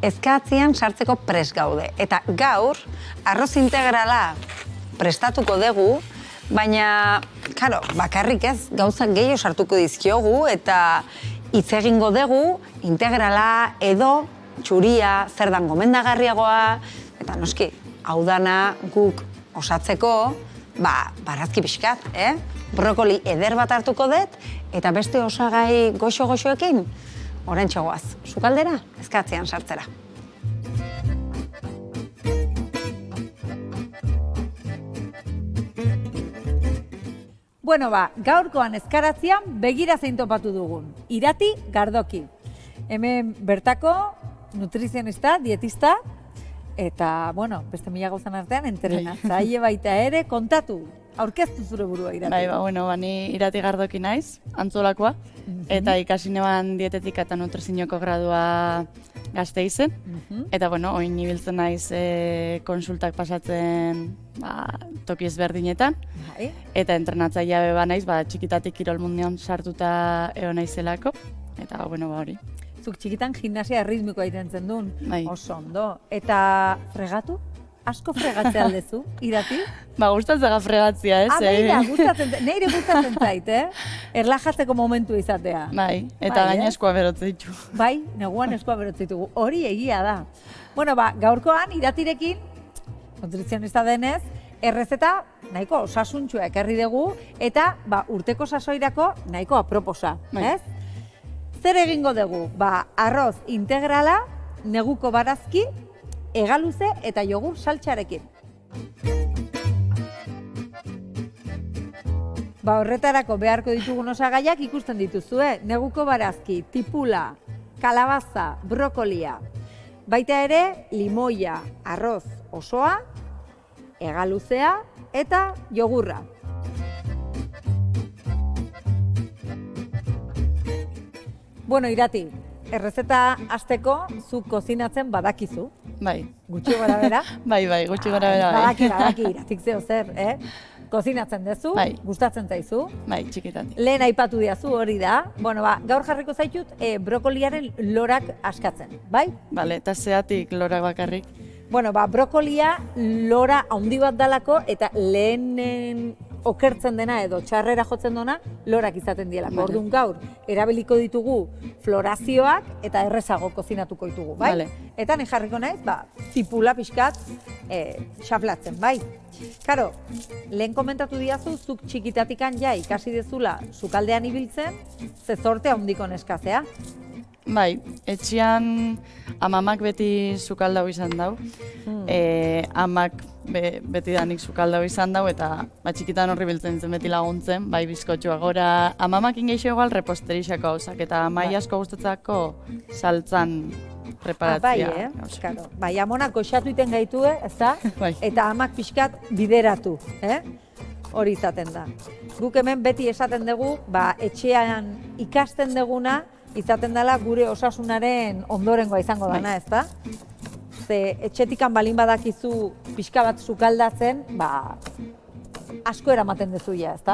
ezkatzian sartzeko prest gaude. Eta gaur, arroz integrala prestatuko dugu, baina, karo, bakarrik ez, gauzak gehiago sartuko dizkiogu eta hitz egingo dugu integrala edo txuria, zer dan gomendagarriagoa, eta noski, hau dana guk osatzeko, barazki pixkat, brokoli eder bat hartuko dut, eta beste osagai goxo-goxoekin, oraintxe goaz, sukaldera, ezkatzean sartzera. Bueno, gaurkoan ezkaratzean begira zein topatu dugun. Irati Gardoki. Hemen bertako nutrizionista, dietista, eta, bueno, beste mila gauzan artean, entrenatzaile baita ere, kontatu, aurkeztu zure burua, Irati. Ni Irati Gardoki naiz, Antzolakoa, eta ikasi neban dietetika eta nutrizioko gradua Gasteizen, eta, oin ibiltzen naiz konsultak pasatzen toki ezberdinetan, eta entrenatzailea beba naiz, txikitatik kirol mundian sartuta eo naizelako, eta, hori. Zuk txikitan gimnasia ritmikoa itentzen duen, oso ondo. Eta fregatu? Asko fregatzea aldezu, Irati? Gustatzega fregatzea, ez? Neire gustatzen zait, erlajatzeko momentu izatea. Eta gaina eskoa berotze ditu. Neguan eskoa berotze ditugu. Hori egia da. Gaurkoan, Iratirekin, nutrizionista denez, errezeta nahiko osasuntxua ekarri dugu, eta urteko sasoirako nahiko aproposa, ez? Zer egingo dugu? Arroz integrala, neguko barazki, hegaluze eta jogur saltxarekin. Horretarako beharko ditugun osagaiak ikusten dituzue. Neguko barazki, tipula, kalabaza, brokolia. Baita ere, limoia, arroz osoa, hegaluzea eta jogurra. Irati, errezeta hasteko zuk kozinatzen badakizu. Gutxi gora bera? Gutxi gora bera. Badaki, Iratik zeo zer, Kozinatzen dezu, gustatzen zaizu. Txikitatik. Lehen aipatu diazu hori da. Gaur jarriko zaitut brokoliaren lorak askatzen, bai? Eta zeatik lorak bakarrik? Brokolia lora handi bat dalako eta lehenen okertzen dena edo txarrera jotzen dena lorak izaten dielako. Orduan gaur, erabiliko ditugu florazioak eta errezago kozinatuko ditugu, bai? Eta ni jarriko naiz, tipula pixkat xaflatzen, bai? Karo, lehen komentatu diazu, zuk txikitatikan ikasi dezula sukaldean ibiltzen, ze zorte handiko neskazea. Etxean amamak beti sukaldau izan dau. Amak beti danik sukaldau izan dau eta txikitan horri biltzen zen beti laguntzen, bizkotxua gora. Amamak ingeixo egal reposterixako gauzak eta amai asko gustatzako saltzan preparatzia. Amonak goxatu iten gaitue, ez da? Eta amak pixkat bideratu, hori izaten da. Guk hemen beti esaten dugu, etxean ikasten duguna, izaten dela gure osasunaren ondorengoa izango dana, ez da? Ze etxetikan balin badakizu pixka bat sukaldatzen, asko eramaten dezuia, ez da?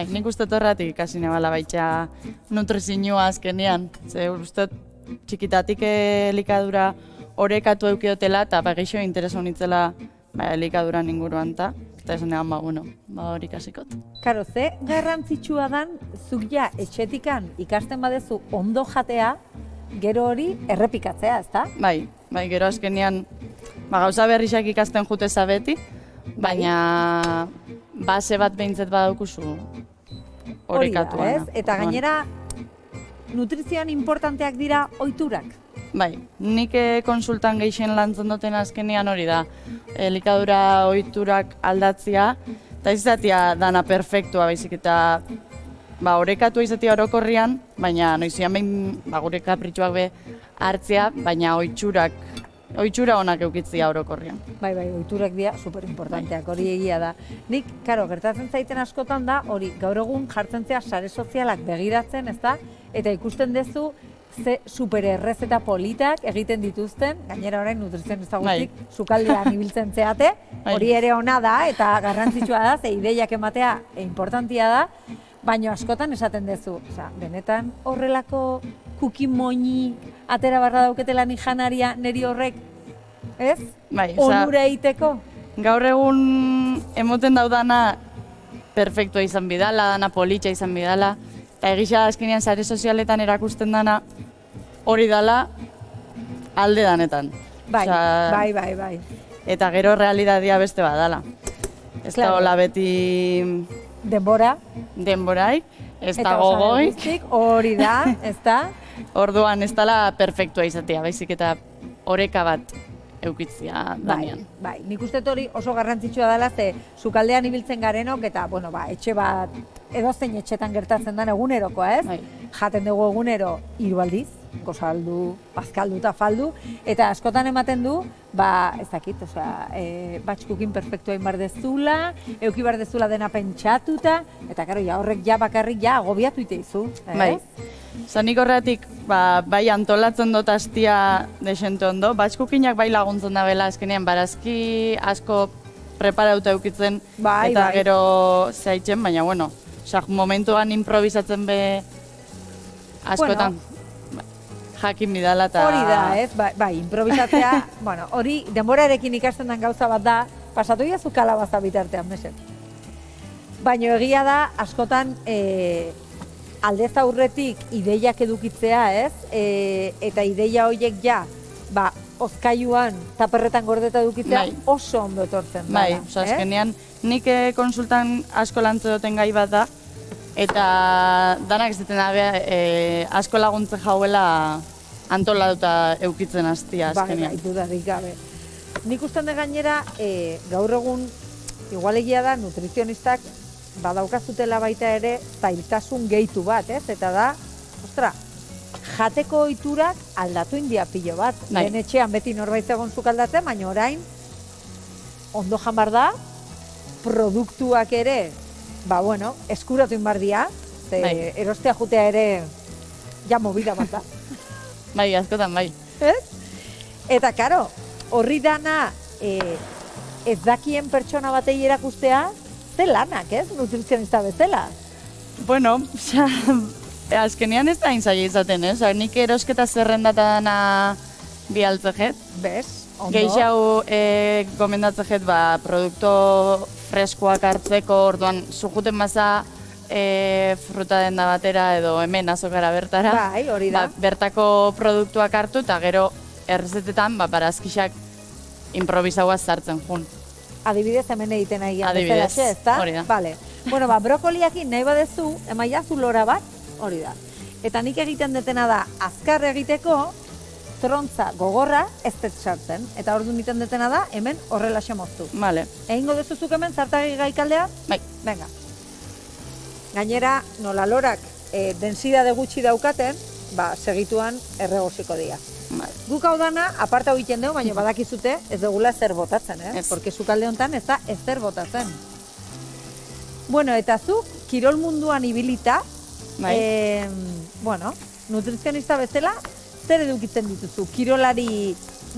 Nik uste torratik ikasi nebala baitxa nutrizioa azkenean. Ze uste txikitatik elikadura orekatu eukiotela eta geixo interesa honitzela elikaduran inguruan eta esan egan, hori ikasikot. Karo, ze garrantzitsua dan zuk etxetikan ikasten badezu ondo jatea, gero hori errepikatzea, ez da? Gero azkenean gauza berrixak ikasten juteza beti, baina base bat behintzet badaukuzu orekatuana. Hori da, ez? Eta gainera, nutrizioan importanteak dira ohiturak. Nik konsultan gehien lantzen duten azkenean hori da. Elikadura ohiturak aldatzia, eta izatea dana perfektua baizik eta orekatu izatea orokorrian, baina noizian behin gure kapritxuak be hartzea, baina ohitsura onak eukitzia orokorrian. Ohiturak dira superimportanteak, hori egia da. Nik, gertatzen zaiten askotan da, hori gaur egun jartzen zea sare sozialak begiratzen, ez da? Eta ikusten dezu, ze supererrezeta politak egiten dituzten, gainera orain nutrizionista guztik sukaldean ibiltzen zeate, hori ere ona da eta garrantzitsua da, ze ideiak ematea importantia da, baina askotan esaten dezu, benetan horrelako kuki moñi atera barra dauketela ni janaria neri horrek, ez? Bai, osea, Onura egiteko? gaur egun emoten daudana perfektua izan bidala, dana politxa izan bidala, eta egisa azkenean sare sozialetan erakusten dana hori dala alde danetan. Bai, Osea, bai. Eta gero realidadia beste badala. Ez Claro. da hola beti Denbora. denborai, ez Eta da osagai gogoi, guztik, hori da, ez da? orduan ez dala perfektua izatea, baizik eta oreka bat eukitzia danean. Bai, nik uste hori oso garrantzitsua dela, ze sukaldean ibiltzen garenok, eta, bueno, ba, etxe bat, edozein etxetan gertatzen den egunerokoa, ez? Bai. Jaten dugu egunero 3 aldiz, gozaldu, bazkaldu eta faldu, eta askotan ematen du, ba, ez dakit, osea, batxkukin perfektua inbar dezula, euki bar dezula dena pentsatuta, eta karo, ja horrek ja bakarrik ja agobiatu ite izu, ez? Bai. Zanik horretik, bai antolatzen dut astia desente ondo, batxkukinak bai laguntzen da bela, azkenean barazki asko preparauta eukitzen, Bai, eta bai. gero zaitzen, baina bueno, momentuan improvisatzen be askotan jakin bidala eta... Hori da, ez? Bai, improvisatzea, bueno, hori denborarekin ikasten den gauza bat da, pasatu iazu kalabaza bitartean, meset. Baina egia da, askotan aldez aurretik ideiak edukitzea, ez? Eta ideia horiek ja, ba, ozkailuan, taperretan gordeta edukitzea Bai. oso ondo etortzen da. Bai, oza, azkenean nik konsultan asko lantze duten gai bat da, eta danak ez duten asko laguntze jauela antolatuta eukitzen hastia azkenean. Bai, dudarik gabe. Nik usten de gainera, gaur egun, igual egia da, nutrizionistak badaukazutela baita ere zailtasun gehitu bat, ez? Eta da, ostra, jateko ohiturak aldatu india pilo bat. Bai. Lehen etxean beti norbait egon zuk aldatzen, baina orain ondo jan bar da, produktuak ere, ba bueno, eskuratu inbardia, ze Bai. erostea jutea ere ja movida bat da. Bai, askotan bai. Ez? Eta karo, horri dana ez dakien pertsona batei erakustea, ze lanak, ez? Nutrizionista bezala. Bueno, osea, azkenean ez da zaila izaten, ez? Osea, nik erosketa zerrendatana bialtzejet. Bez? Ondo. Gehixau gomendatzejet, ba, produkto freskoak hartzeko, orduan, zujuten maza fruta denda batera edo hemen azokara bertara. Bai, hori da. Ba, bertako produktuak hartu eta gero errezetetan, ba, barazkixak improvisaua sartzen jun. Adibidez hemen egiten nahi Adibidez, bezalaxe, ez da? hori da. Vale. Bueno, ba, brokoliakin nahi badezu, emaiazu lora bat, hori da. Eta nik egiten detena da, azkar egiteko, trontza gogorra ez dut sartzen. Eta orduan egiten detena da, hemen horrelaxe moztu. Vale, Egingo dezuzuk hemen zartagi gaikaldea? bai, Venga. Gainera, nola lorak densidade gutxi daukaten, ba, segituan erregosiko dira. vale. Guk hau dana, aparta egiten dugu, baina badakizute ez dugula zer botatzen, Ez. Porque sukalde honetan ez da ezer botatzen. Bueno, eta zu, kirol munduan ibilita, Bai. bueno, nutrizionista bezala, zer edukitzen dituzu? Kirolari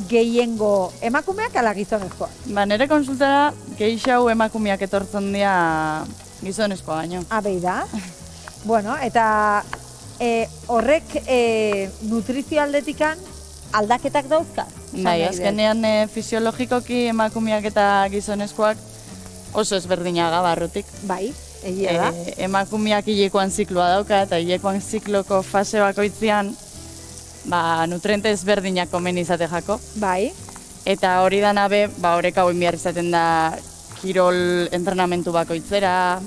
gehiengo emakumeak ala gizonezkoak? Ba, nire konsultara gehixau emakumeak etortzen dira gizonezkoa baino. Abei da. Bueno, eta horrek nutrizio aldetikan aldaketak dauzka? Bai, azkenean fisiologikoki emakumeak eta gizonezkoak oso ezberdinaga barrutik. Bai, egia da. Emakumeak hilekoan zikloa dauka eta hilekoan zikloko fase bakoitzean ba, nutriente ezberdinak komen izate jako. Bai, Eta hori dana be, ba, horrek hau behar izaten da kirol entrenamentu bakoitzera.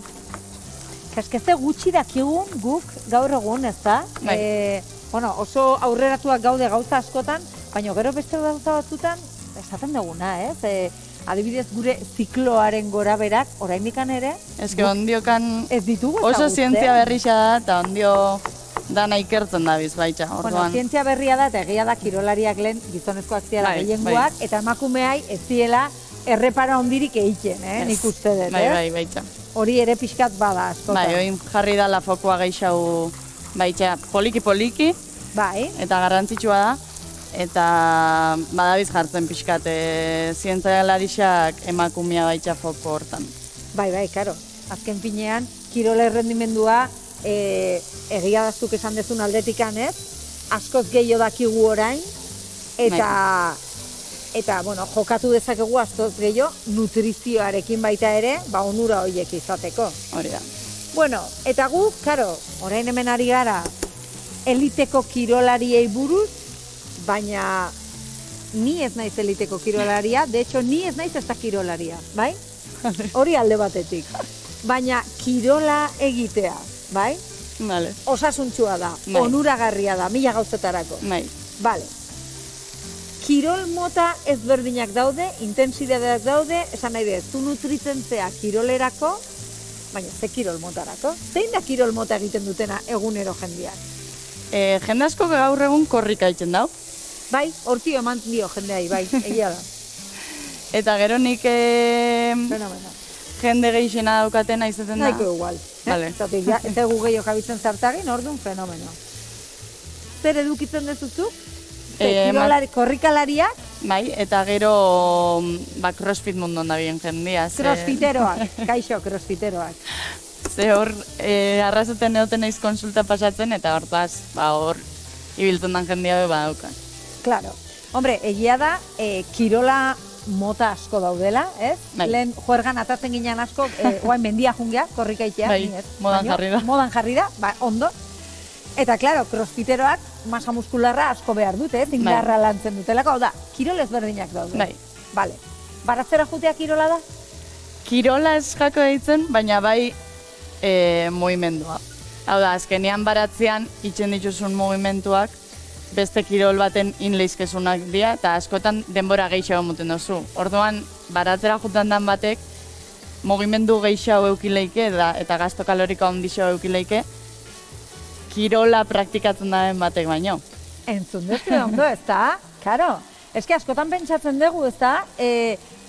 kaskeze gutxi dakigun guk gaur egun, ez da? Bai. Bueno, oso aurreratuak gaude gauza askotan, baina gero beste gauza batzutan, esaten duguna, ez? Adibidez gure zikloaren goraberak, oraindikan ere, Ez que ondiokan ez ditugu oso ezagutzen. zientzia berrixa da eta ondio dana ikertzen da bizbaitza. Bueno, Orduan, zientzia berria da eta egia da kirolariak lehen gizonezkoak ziela Bai, gehiengoak, eta emakumeai ez ziela errepara hondirik egiten, ez. nik uste dut, Bai, baitza. Hori ere pixkat bada askotan. Bai, oin jarri da fokua gehiago baitza poliki-poliki Bai, eta garrantzitsua da. Eta badabiz jartzen pixkat zientzialarixak emakumea baitza foko hortan. bai, karo. Azken finean, kirol errendimendua egia dazuk esan dezun aldetikan, ez? askoz gehiago dakigu orain, eta bueno, jokatu dezakegu askoz gehiago nutrizioarekin baita ere, onura horiek izateko. Hori da. Bueno, eta gu, karo, orain hemen ari gara eliteko kirolariei buruz, baina ni ez naiz eliteko kirolaria, de hecho, ni ez naiz ez da kirolaria, bai? Hori alde batetik. Baina kirola egitea, bai? Vale. Osasuntsua da, onuragarria da, mila gauzetarako. Bai. Vale. Kirol mota ezberdinak daude, intensidadeak daude, esan nahi dut, zu nutritzen zea kirolerako, baina ze kirol motarako? Zein da kirol mota egiten dutena egunero jendeak? Jende asko gaur egun korrika egiten dau. Bai, hortio eman dio jendeai, bai, egia da. Eta gero nik Fenomeno. jende gehiena daukatena izaten da. Nahiko igual. Vale. Zatik, ez dugu gehiago kabitzen zartagin, orduan fenomeno. Zer edukitzen dezuzuk? Korrikalariak? Bai, eta gero crossfit munduan da bien jendia. Crossfiteroak, kaixo crossfiteroak. Ze hor, arrazaten egoten naiz konsulta pasatzen, eta hortaz, hor, ibiltzen dan jendia badauka. Claro. Hombre, egia da, kirola mota asko daudela, ez? Bai. Lehen juergan atatzen ginen asko, oain mendia jungea, korrikaitea. Bai, modan jarri da. Modan jarri da, ondo. Eta, claro, crossfiteroak masa muskularra asko behar dute, ez? Indarra lantzen dutelako, hau da, kirol ezberdinak daude. Bai. Vale. Baratzera jutea kirola da? Kirola ez jako deitzen, baina bai mugimendua. Hau da, azkenean baratzean itxen dituzun mugimenduak beste kirol baten inleizkezunak dira, eta askotan denbora gehiago muten duzu. Orduan, baratzera jutan dan batek, mugimendu gehiago eukileike eta gasto kaloriko handixo eukileike, kirola praktikatzen daren batek baino. Entzun duzu ondo, ez da? Karo, eske askotan pentsatzen dugu, ez da?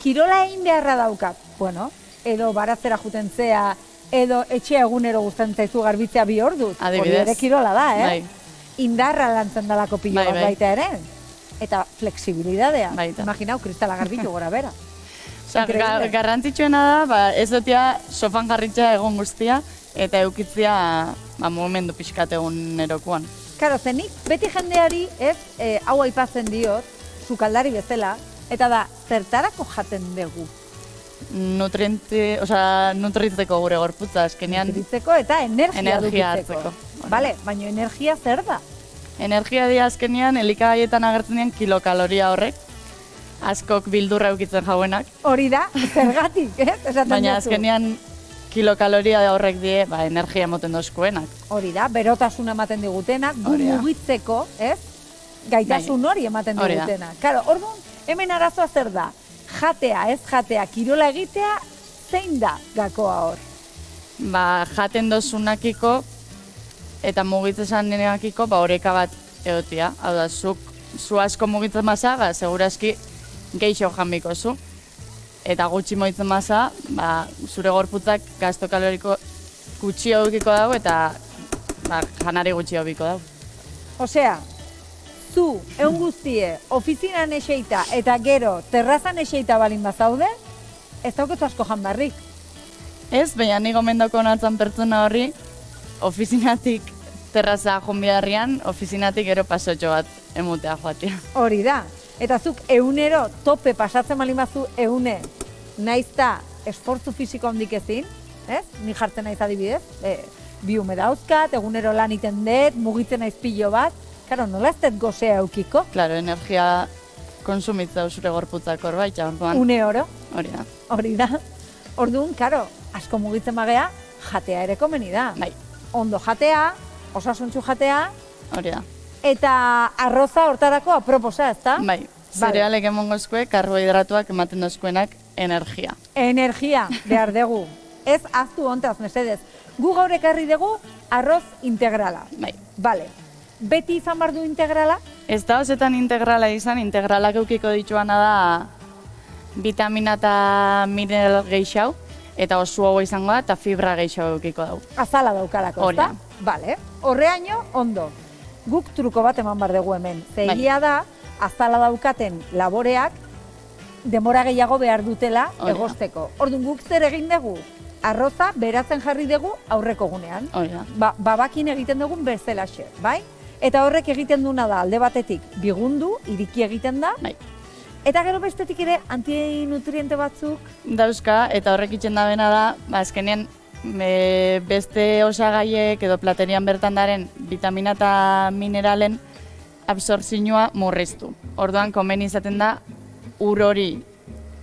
Kirola egin beharra daukat. Bueno, edo baratzera juten zea, edo etxea egunero gustatzen zaizu garbitzea 2 orduz. Adibidez. Hori ere kirola da, Bai. Indarra lantzen dalako pilo bat baita ere. Eta flexibilidadea. Baita. Imaginau, kristala garbitu gora bera. Garrantzitsuena da, ez dutia sofan jarritza egon guztia, eta eukitzia mugimendu pixkat egunerokoan. Karo, zenik beti jendeari, ez, hau aipatzen diot, sukaldari bezala, eta da, zertarako jaten dugu? Nutritzeko gure gorputza, azkenean. Nutritzeko eta energia hartzeko. Bale, baina energia zer da? Energia dira azkenean, elikagaietan agertzen dian kilokaloria horrek, askok bildurra eukitzen jauenak. Hori da, zergatik, ez? Baina azkenean kilokaloria horrek die, energia moten dozkuenak. Hori da, berotasuna ematen digutenak, gu mugitzeko, ez? Gaitasun hori ematen digutenak. Karo, orduan, hemen arazoa zer da? Jatea, ez jatea, kirola egitea, zein da gakoa hor? Jaten dozunakiko eta mugitzen denakiko oreka bat egotia. Hau da, zu asko mugitzen maza, segurazki geixo jambiko zu. Eta gutxi moitzen maza, zure gorputzak gasto kaloriko gutxi edukiko dago eta janari gutxi edukiko dago. Osea, zu, egun guztie, ofizinan eseita eta gero terrazan eseita balin bazaude, ez daukezu asko janbarrik. Ez, baina ni gomendoko natzen pertsona horri, ofizinatik terraza jonbidarrian, ofizinatik gero pasotxo bat emutea joatia. Hori da. Eta zuk egunero tope pasatzen balin bazu egune naizta esfortzu fisiko handik ezin, ez? Ni jartzen naiz adibidez, bi ume dauzkat, egunero lan iten dut, mugitzen naiz pilo bat, karo, nola ez dut gozea eukiko? Claro, energia konsumitza zure gorputzak horbait, orduan. Une oro. Hori da. Hori da. Orduan, karo, asko mugitzen bagea, jatea ere komeni da. Bai. Ondo jatea, osasuntsu jatea. Hori da. Eta arroza hortarako aproposa, ezta? Bai, zerealek emongozkue, karbohidratuak ematen dozkuenak energia. Energia, behar dugu. Ez aztu hontaz, mesedez. Gu gaur ekarri dugu arroz integrala. Bai. Bale. Beti izan behar du integrala? Ez da osetan integrala izan, integralak eukiko dituana da vitamina eta mineral gehiago, eta osu hau izango da, eta fibra gehiago eukiko dugu. Azala daukalako, ezta? Bale. Horreaino, ondo. Guk truko bat eman behar dugu hemen. Zegia da, azala daukaten laboreak, denbora gehiago behar dutela egosteko. Orduan guk zer egin dugu? Arroza beratzen jarri dugu aurreko gunean. Babakin egiten dugun bezalaxe, bai? Eta horrek egiten duna da, alde batetik, bigundu, iriki egiten da, Bai. eta gero bestetik ere antinutriente batzuk, Dauzka, eta horrek itxen dabena da, azkenean beste osagaiek edo platerian bertan daren vitamina eta mineralen absortzioa murriztu. Orduan, komeni izaten da, ur hori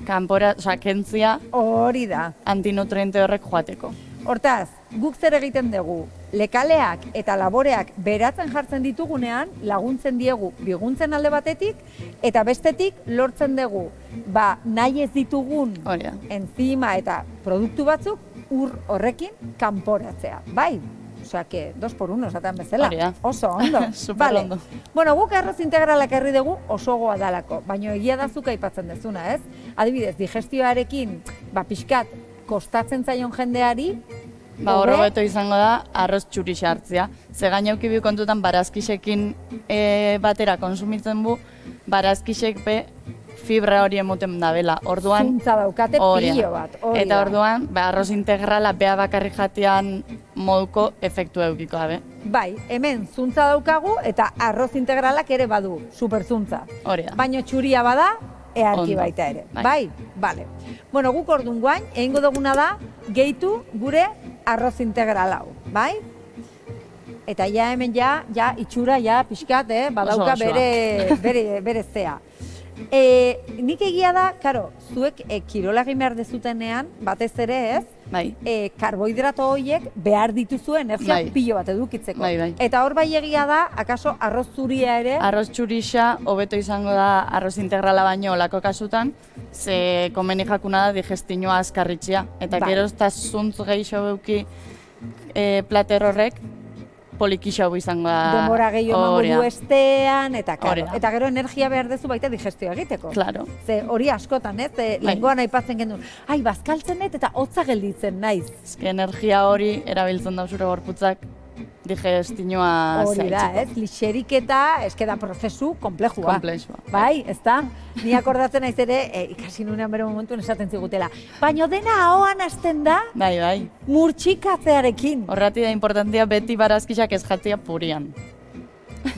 kanpora, kentzia hori da. antinutriente horrek joateko. Hortaz, guk zer egiten dugu, lekaleak eta laboreak beratzen jartzen ditugunean, laguntzen diegu biguntzen alde batetik, eta bestetik lortzen dugu, nahi ez ditugun Hori da. enzima eta produktu batzuk ur horrekin kanporatzea, bai? Osea, que 2x1 esaten bezala. Hori da. Oso ondo. Super Vale. ondo. Bueno, guk arroz integralak herri dugu oso goa dalako, baina egia da zuk aipatzen dezuna, ez? Adibidez, digestioarekin, pixkat, kostatzen zaion jendeari, Hor hobeto izango da arroz txurixa hartzea. Ze gainauki bi kontutan barazkisekin batera konsumitzen bu, barazkisek be fibra hori emoten dabela. Orduan, zuntza daukate hori da. pilo bat. hori Eta da. orduan, arroz integrala bea bakarrik jatean moduko efektu eukiko dabe. Bai, hemen zuntza daukagu eta arroz integralak ere badu, superzuntza. Hori da. Baina txuria bada, earki Ondo. baita ere. Bai. Bai? Bale. Bueno, guk orduan guain, egingo duguna da, gehitu gure arroz integral hau, bai? Eta ja hemen ja itxura pixkat, badauka Oso osoa. bere zea. Nik egia da, karo, zuek kirola egin behar dezutenean, batez ere ez, Bai. karbohidrato horiek behar dituzu energia Bai. pilo bat edukitzeko. Bai. Eta hor bai egia da, akaso arroz zuria ere, Arroz txurixa hobeto izango da arroz integrala baino olako kasutan, ze komeni jakuna da digestinoa azkarritxea. Eta Bai. gero ez zuntz gehiago beuki plater horrek, polikixau izango da. denbora gehiago emango Hori da. du estean, eta, Hori claro, da. eta gero energia behar dezu baita digestioa egiteko. Claro. Ze hori askotan, ez? Lehengoan aipatzen genuen, bazkaltzenet eta hotza gelditzen naiz. Ezke energia hori erabiltzen da zure gorputzak digestinoa Hori da, zaitzeko. ez? Lixerik eta da prozesu komplexua. Komplexua. Bai, ez da? Ni akordatzen naiz ere, ikasi nunean bere momentuen esaten zigutela. Baina dena ahoan hasten da, Bai. murtxikatzearekin. Horrati da importantia beti barazkisak ez jatzea purian.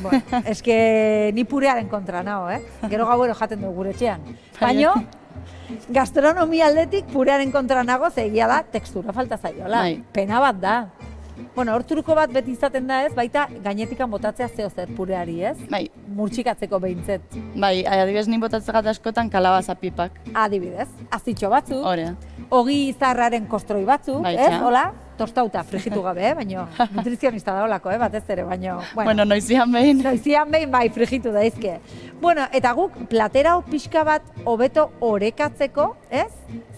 Bueno, eske ni purearen kontra nao, Gero gauero jaten dugu gure etxean. Baina, gastronomia aldetik purearen kontra nago, ze egia da, tekstura falta zaiola. Bai. Pena bat da. Bueno, hor truko bat beti izaten da ez, baita gainetikan botatzea zeo zer pureari, ez? Bai. Murtxikatzeko behintzet. Bai, adibidez ni botatzegat askotan kalabaza pipak. Adibidez, azitxo batzuk, Hori da. ogi zarraren kostroi batzuk, Bai, ez? txea. Hola, tostauta frijitu gabe, baina nutrizionista da holako, batez ere, baina... Bueno, noizian behin. Noizian behin bai frijitu daizke. Bueno, eta guk platera hau pixka bat hobeto orekatzeko, ez?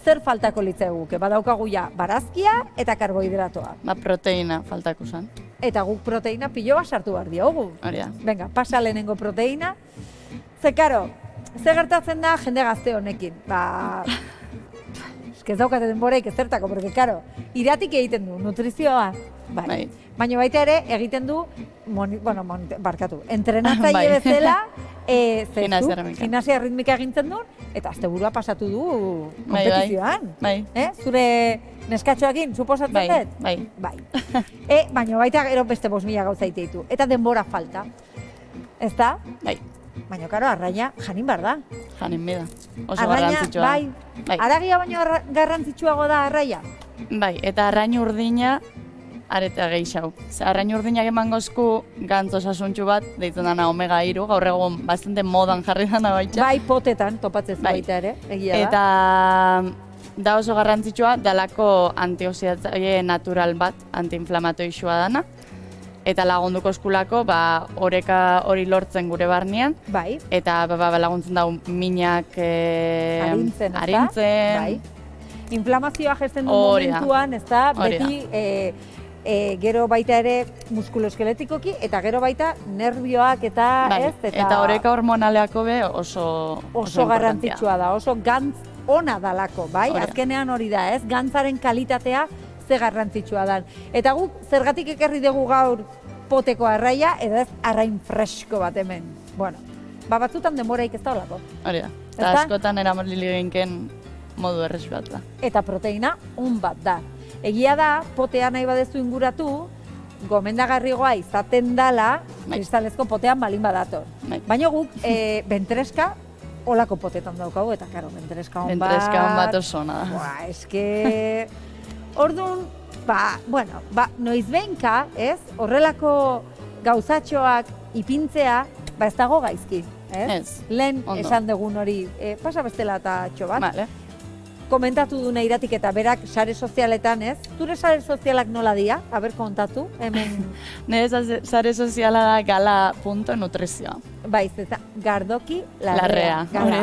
Zer faltako litzaiguke? Badaukagu ja barazkia eta karbohidratoa. Proteina faltako zen. Eta guk proteina pilo bat sartu behar diogu. Hori da. Venga, pasa lehenengo proteina. Ze karo, ze gertatzen da jende gazte honekin? Ez daukate denboraik ezertako, porque karo, iratik egiten du, nutrizioa. Bai. Baina baita ere egiten du, entrenatzaile Bai. bezala, Gimnasia ritmika egintzen du, eta asteburua pasatu du Bai. kompetizioan. Bai. Zure neskatxoakin, suposatzen dut? Bai. Baina baita gero beste 5.000 gauza ditu. Eta denbora falta. Ez da? Bai. Baina, karo, arraina janin behar da. Janin bida. Oso Arraina, garrantzitsua. da. bai. Aragia baino garrantzitsuago da arraia. Bai, eta arrain urdina areta gehiago. Ze arrain urdinak emangozku gantz osasuntxu bat, deitzen dana omega 3, gaur egun bastante modan jarri dana baita. Bai, potetan topatzez Bai. baita ere, egia da. Eta da oso garrantzitsua, dalako antioxidatzaile natural bat, antiinflamatoixua dana. Eta lagunduko eskulako, oreka hori lortzen gure barnean. Bai, Eta laguntzen da minak arintzen, ezta? arintzen. Bai. Inflamazioa jesten du Hori da. momentuan, ez da, Hori da. beti gero baita ere muskuloeskeletikoki, eta gero baita nervioak eta, Bai, ez? eta oreka hormonaleako be oso oso garrantzitsua da, oso gantz ona dalako, bai? Hori da. Azkenean hori da, ez? Gantzaren kalitatea ze garrantzitsua da. Eta guk zergatik ekarri dugu gaur poteko arraia, edo ez arrain fresko bat hemen. Bueno, batzutan denboraik ez da olako. Hori da. Eta Ezta? askotan eramorlili ginken modu errex bat da. Eta proteina on bat da. Egia da, potea nahi badezu inguratu, gomendagarrigoa izaten dala Bai. kristalezko potean balin badator. Bai. Baina guk bentreska olako potetan daukagu, eta karo, bentreska hon bat... Bentreska hon bat oso ona da. Buah, eske... Orduan, noiz behinka, ez? Horrelako gauzatxoak ipintzea, ez dago gaizki, ez? Ez, Lehen ondo. esan dugun hori, pasa bestela eta txo bat. Vale. Komentatu du Neiratik eta berak sare sozialetan, ez? Zure sare sozialak nola dira? Aber kontatu, hemen... Nire sare soziala da gala.nutrizioa. Baiz, eta gardoki Larrea. Gala,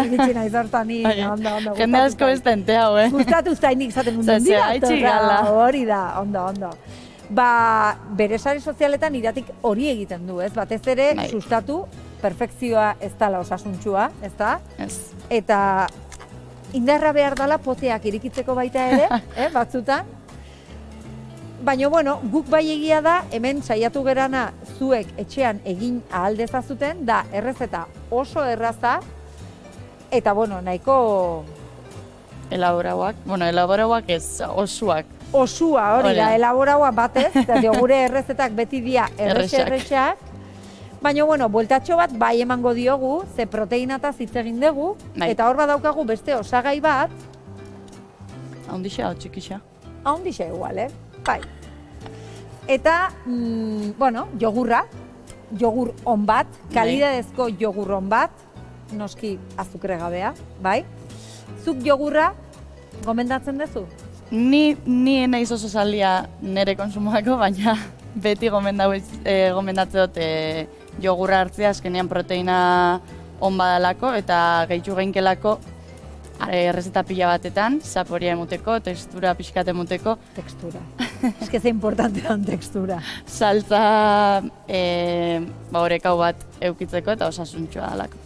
iritsi naiz hortan ni, ondo. Jende asko ez tente hau, Gustatu zainik zaten mundu Zase, dira. haitxi gala. Hori da, ondo. Bere sare sozialetan Iratik hori egiten du, ez? Batez ere, Bai. sustatu, perfekzioa ez dala osasuntxua, ez da? Ez. Eta indarra behar dala poteak irikitzeko baita ere, batzutan. Baina, bueno, guk bai egia da, hemen saiatu gerana zuek etxean egin ahal dezazuten, da errezeta oso erraza, eta, bueno, nahiko Elaborauak ez, osuak. osua hori da, Hori da. elaboraua batez, eta gure errezetak beti dira Errexak. errexak. Baina, bueno, bueltatxo bat bai emango diogu, ze proteinataz hitz egin dugu, Bai. eta hor badaukagu beste osagai bat, Haundixa o txikixa? handixe igual, Bai. Eta, bueno, jogurra, jogur on bat, kalidadezko jogur on bat, noski azukre gabea, bai? Zuk jogurra gomendatzen duzu? Ni naiz oso zalia nire konsumoako, baina beti gomendatze dut jogurra hartzea, azkenean proteina on badalako eta gehitu geinkelako errezeta pila batetan, zaporia emuteko, tekstura pixkat emuteko, Tekstura. Ez que ze importante dan tekstura. saltza orekau bat eukitzeko eta osasuntxoa dalako.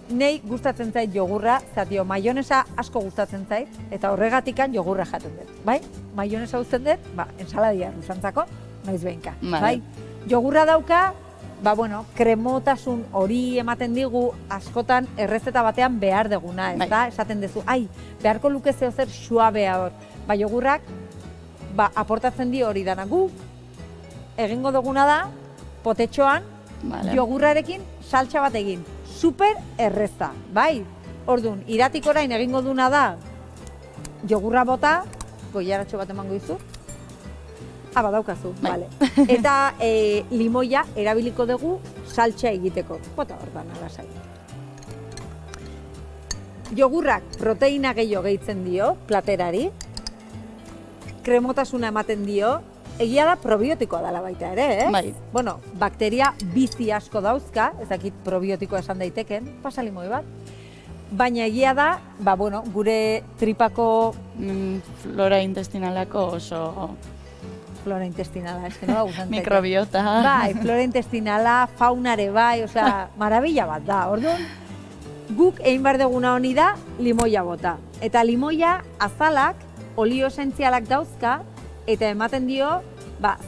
Nei gustatzen zait jogurra, zatio, maionesa asko gustatzen zait, eta horregatikan jogurra jaten dut, bai? Maionesa uzten dut, ensaladia rusantzako, noiz behinka, Vale. bai? Jogurra dauka, bueno, kremotasun hori ematen digu askotan errezeta batean behar deguna, ez da? Esaten duzu, beharko luke zeozer suabea hor. Jogurrak, aportatzen di hori dana. Gu, egingo duguna da, potetxoan, Vale. jogurrarekin saltxa bat egin. Super erreza, bai? Orduan, Iratik orain egingo duna da, jogurra bota, goiaratxo bat emango izu. Badaukazu, Bai. bale. Eta limoia erabiliko dugu saltxa egiteko. Bota hor da, nalasai. Jogurrak proteina gehiago gehitzen dio, platerari. Kremotasuna ematen dio. Egia da probiotikoa dela baita ere, eh? Bai. Bueno, bakteria bizi asko dauzka, ez dakit probiotikoa esan daiteken, pasa limoi bat. Baina egia da, bueno, gure tripako Flora intestinalako oso flora intestinala, ez que nola guztan zaite. mikrobiota. Bai, flora intestinala, faunare bai, osea, marabila bat da. Orduan, guk egin behar duguna honi da limoia bota. Eta limoia azalak, olio esentzialak dauzka, eta ematen dio,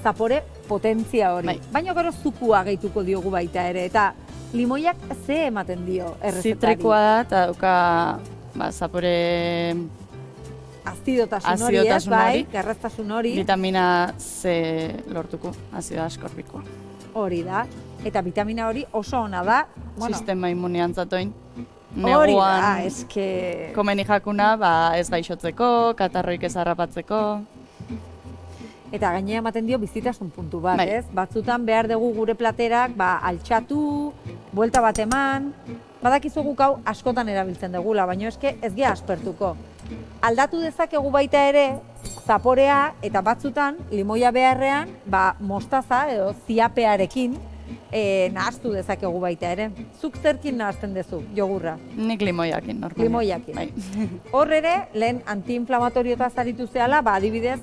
zapore potentzia hori. Bai. Baina gero zukua gehituko diogu baita ere, eta limoiak ze ematen dio errezetari? Zitrikoa da, eta dauka zapore Azidotasun hori, ez, Azidotasun bai, hori. garraztasun hori. vitamina C lortuko, azido askorbikoa. Hori da. Eta vitamina hori oso ona da. Bueno, Sistema immunian zatoin. hori da, Neguan eske... komeni jakuna, ez gaixotzeko, katarroik ez harrapatzeko. Eta gainera ematen dio bizitasun puntu bat, Bai. ez? Batzutan behar dugu gure platerak, altxatu, buelta bat eman. Badakizu guk hau askotan erabiltzen dugula, baina eske ez gea aspertuko. Aldatu dezakegu baita ere, zaporea eta batzutan limoia beharrean, mostaza edo ziapearekin nahaztu dezakegu baita ere. Zuk zerkin nahazten duzu, jogurra? Nik limoiakin, normalmente. Limoiakin. Bai. Hor ere, lehen antiinflamatorioetaz aritu zehala, adibidez,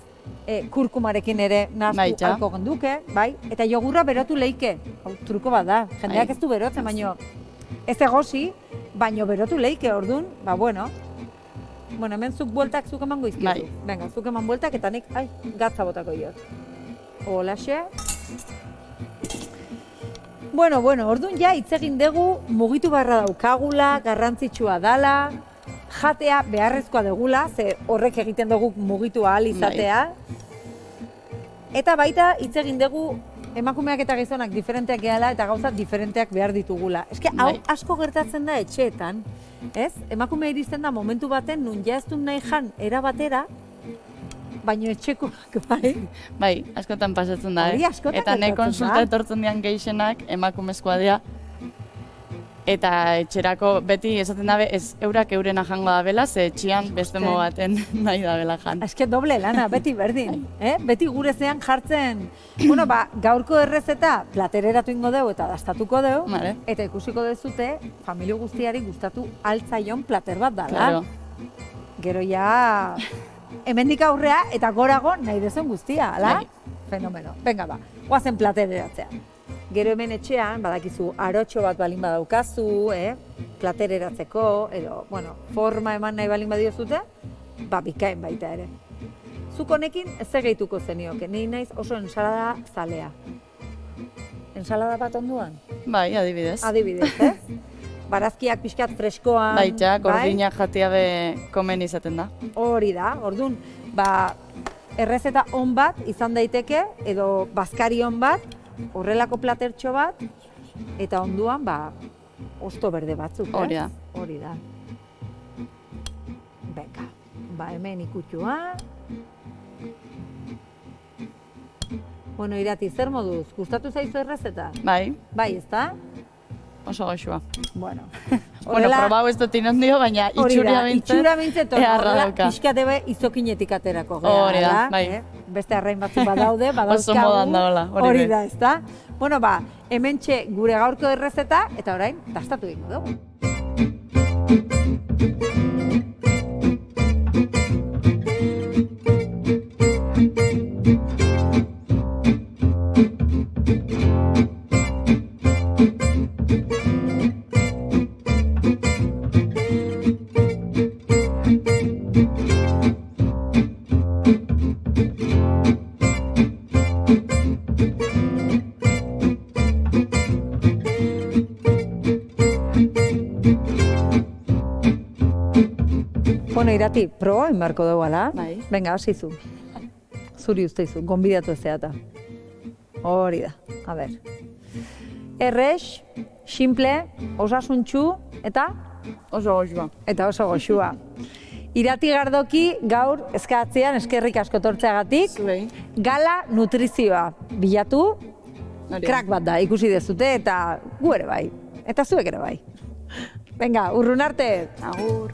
kurkumarekin ere nahaztu Baita. halko genduke, bai? Eta jogurra berotu leike. Hau, truko bat da. Jendeak Bai. ez du berotzen, baino ez egosi, baino berotu leike, ordun, bueno. Bueno, hemen zuk bueltak zuk emango izkiozu. Bai. Venga, zuk eman bueltak eta nik, gatza botako jot. Holaxe. Bueno, ordun ja hitz egin dugu mugitu barra daukagula, garrantzitsua dala, jatea beharrezkoa degula, ze horrek egiten dugu mugitu ahal izatea. Eta baita hitz egin dugu emakumeak eta gizonak diferenteak gehala eta gauza diferenteak behar ditugula. Eske hau asko gertatzen da etxeetan, ez? Emakumea iristen da momentu baten nun ja ez du nahi jan era batera, baino etxekoak bai. Bai, askotan pasatzen da, Hori askotan Eta ne gertatzen konsulta da. etortzen dian gehienak emakumezkoa dira. Eta etxerako beti esaten dabe ez eurak eurena jango da bela, ze etxian beste mo baten nahi da bela jan. Eske doble lana, beti berdin. Beti gure zean jartzen, bueno, gaurko errezeta platereratu ingo deu eta dastatuko deu, Vale. eta ikusiko dezute, familio guztiari gustatu altzaion plater bat dala. Claro. Gero ja, hemendik aurrea eta gorago nahi dezen guztia, ala? Bai. Fenomeno. Venga ba, goazen platereratzea. Gero hemen etxean, badakizu, arotxo bat balin badaukazu, platereratzeko, edo, bueno, forma eman nahi balin badiozute, bikain baita ere. Zuk honekin ez gehituko zenioke, ni naiz oso ensalada zalea. Ensalada bat onduan? Bai, adibidez. Adibidez, ez? Barazkiak pixkat freskoan, Baita, gordinak jatia be komen izaten da. Hori da, orduan, errezeta on bat izan daiteke, edo bazkari on bat, horrelako platertxo bat, eta onduan, osto berde batzuk, Hori da. Hori da. Beka, hemen ikutxua. Bueno, Irati, zer moduz? Gustatu zaizu errezeta? Bai, Bai, ezta? oso goxua. Bueno, Bueno, probau ez dut inondio, baina itxuria bintzen. Itxura bintzen, eharra dauka. pixkate be izokinetik aterako. Hori da, bai. Beste arrain batzuk badaude, badauzkagu. Oso modan dagoela, Hori be. da, ezta? Bueno, hementxe gure gaurko errezeta, eta orain, dastatu egingo dugu. Bueno, Irati, proba inbarko dugu, ala? Bai. Venga, hasi zu. Zuri usteizu, gonbidatu ez zeata. Hori da, a ber. Errex, simple, osasuntxu, eta Oso goxua. oso goxua. Irati Gardoki gaur eskaatzean eskerrik asko tortzeagatik, Zuei. gala nutrizioa bilatu, Hori da. krak bat da, ikusi dezute, eta gu ere bai, eta zuek ere bai. Venga, urrun arte! Agur.